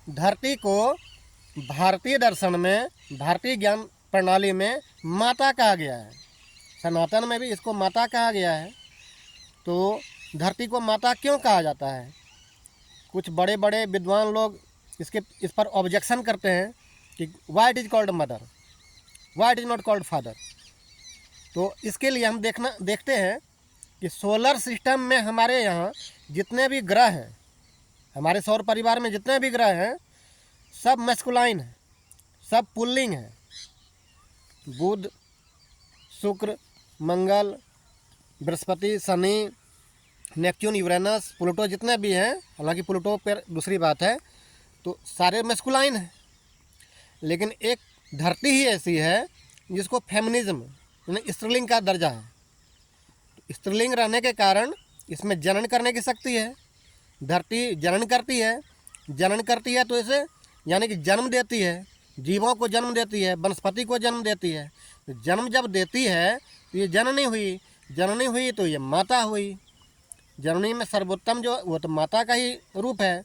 धरती को भारतीय दर्शन में, भारतीय ज्ञान प्रणाली में माता कहा गया है। सनातन में भी इसको माता कहा गया है। तो धरती को माता क्यों कहा जाता है? कुछ बड़े बड़े विद्वान लोग इस पर ऑब्जेक्शन करते हैं कि why it is called mother, why it is not called father. तो इसके लिए हम देखते हैं कि सोलर सिस्टम में हमारे यहाँ जितने भी ग्रह हैं, हमारे सौर परिवार में जितने भी ग्रह हैं, सब मैस्कुलाइन हैं, सब पुल्लिंग हैं। बुध, शुक्र, मंगल, बृहस्पति, शनि, नेपच्यून, यूरेनस, प्लूटो जितने भी हैं, हालांकि प्लूटो पर दूसरी बात है, तो सारे मैस्कुलाइन हैं। लेकिन एक धरती ही ऐसी है जिसको फेमिनिज्म यानी स्त्रीलिंग का दर्जा है। तो स्त्रीलिंग रहने के कारण इसमें जनन करने की शक्ति है। धरती जनन करती है तो इसे यानी कि जन्म देती है, जीवों को जन्म देती है, वनस्पति को जन्म देती है। तो जन्म जब देती है तो ये जननी हुई तो ये माता हुई। जननी में सर्वोत्तम जो वो तो माता का ही रूप है।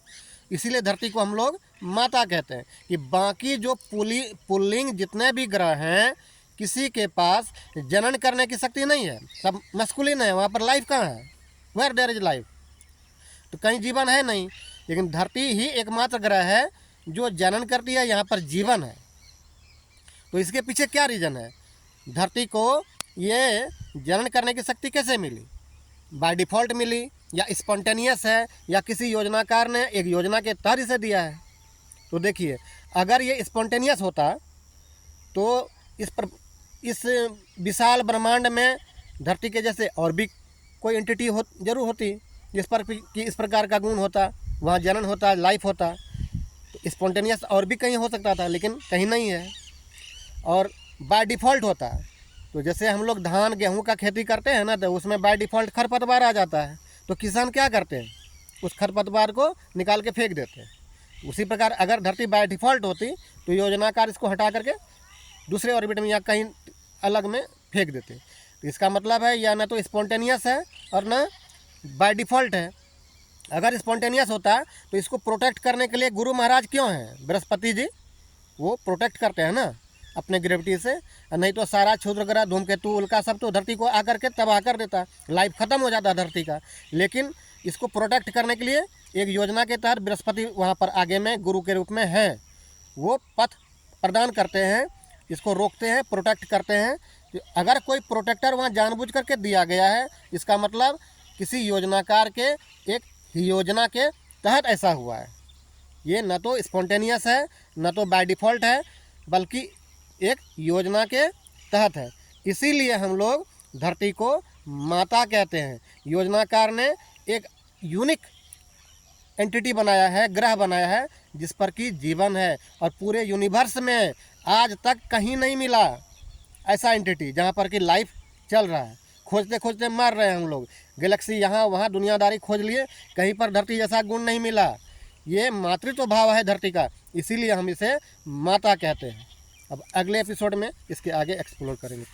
इसीलिए धरती को हम लोग माता कहते हैं। कि बाकी जो पुल्लिंग जितने भी ग्रह हैं, किसी के पास जनन करने की शक्ति नहीं है, सब मैस्कुलिन है। वहाँ पर लाइफ कहाँ है? वेयर देयर इज लाइफ, तो कहीं जीवन है नहीं। लेकिन धरती ही एकमात्र ग्रह है जो जनन करती है, यहाँ पर जीवन है। तो इसके पीछे क्या रीज़न है? धरती को ये जनन करने की शक्ति कैसे मिली? बाय डिफ़ॉल्ट मिली या स्पॉन्टेनियस है या किसी योजनाकार ने एक योजना के तहत इसे दिया है? तो देखिए, अगर ये स्पॉन्टेनियस होता तो इस विशाल ब्रह्मांड में धरती के जैसे और भी कोई एंटिटी जरूर होती जिस पर कि इस प्रकार का गुण होता, वहाँ जनन होता, लाइफ होता। तो स्पॉन्टेनियस और भी कहीं हो सकता था, लेकिन कहीं नहीं है। और बाय डिफ़ॉल्ट होता है, तो जैसे हम लोग धान गेहूं का खेती करते हैं ना, तो उसमें बाय डिफ़ॉल्ट खरपतवार आ जाता है। तो किसान क्या करते हैं? उस खरपतवार को निकाल के फेंक देते हैं। उसी प्रकार अगर धरती बाय डिफ़ॉल्ट होती तो योजनाकार इसको हटा करके दूसरे ऑर्बिट में या कहीं अलग में फेंक देते। तो इसका मतलब है या ना तो स्पॉन्टेनियस है और ना बाय डिफ़ॉल्ट है। अगर स्पॉन्टेनियस होता तो इसको प्रोटेक्ट करने के लिए गुरु महाराज क्यों हैं? बृहस्पति जी, वो प्रोटेक्ट करते हैं ना अपने ग्रेविटी से। नहीं तो सारा क्षुद्र ग्रह, धूमकेतु, उल्का सब तो धरती को आकर के तबाह कर देता, लाइफ ख़त्म हो जाता धरती का। लेकिन इसको प्रोटेक्ट करने के लिए एक योजना के तहत बृहस्पति वहाँ पर आगे में गुरु के रूप में हैं। वो पथ प्रदान करते हैं, इसको रोकते हैं, प्रोटेक्ट करते हैं। तो अगर कोई प्रोटेक्टर वहाँ जानबूझ करके दिया गया है, इसका मतलब किसी योजनाकार के एक योजना के तहत ऐसा हुआ है। ये न तो स्पॉन्टेनियस है, न तो बाय डिफ़ॉल्ट है, बल्कि एक योजना के तहत है। इसीलिए हम लोग धरती को माता कहते हैं। योजनाकार ने एक यूनिक एंटिटी बनाया है, ग्रह बनाया है, जिस पर कि जीवन है। और पूरे यूनिवर्स में आज तक कहीं नहीं मिला ऐसा एंटिटी जहाँ पर कि लाइफ चल रहा है। खोजते खोजते मर रहे हैं हम लोग, गैलेक्सी यहाँ वहाँ दुनियादारी खोज लिए, कहीं पर धरती जैसा गुण नहीं मिला। ये मातृत्व भाव है धरती का, इसीलिए हम इसे माता कहते हैं। अब अगले एपिसोड में इसके आगे एक्सप्लोर करेंगे।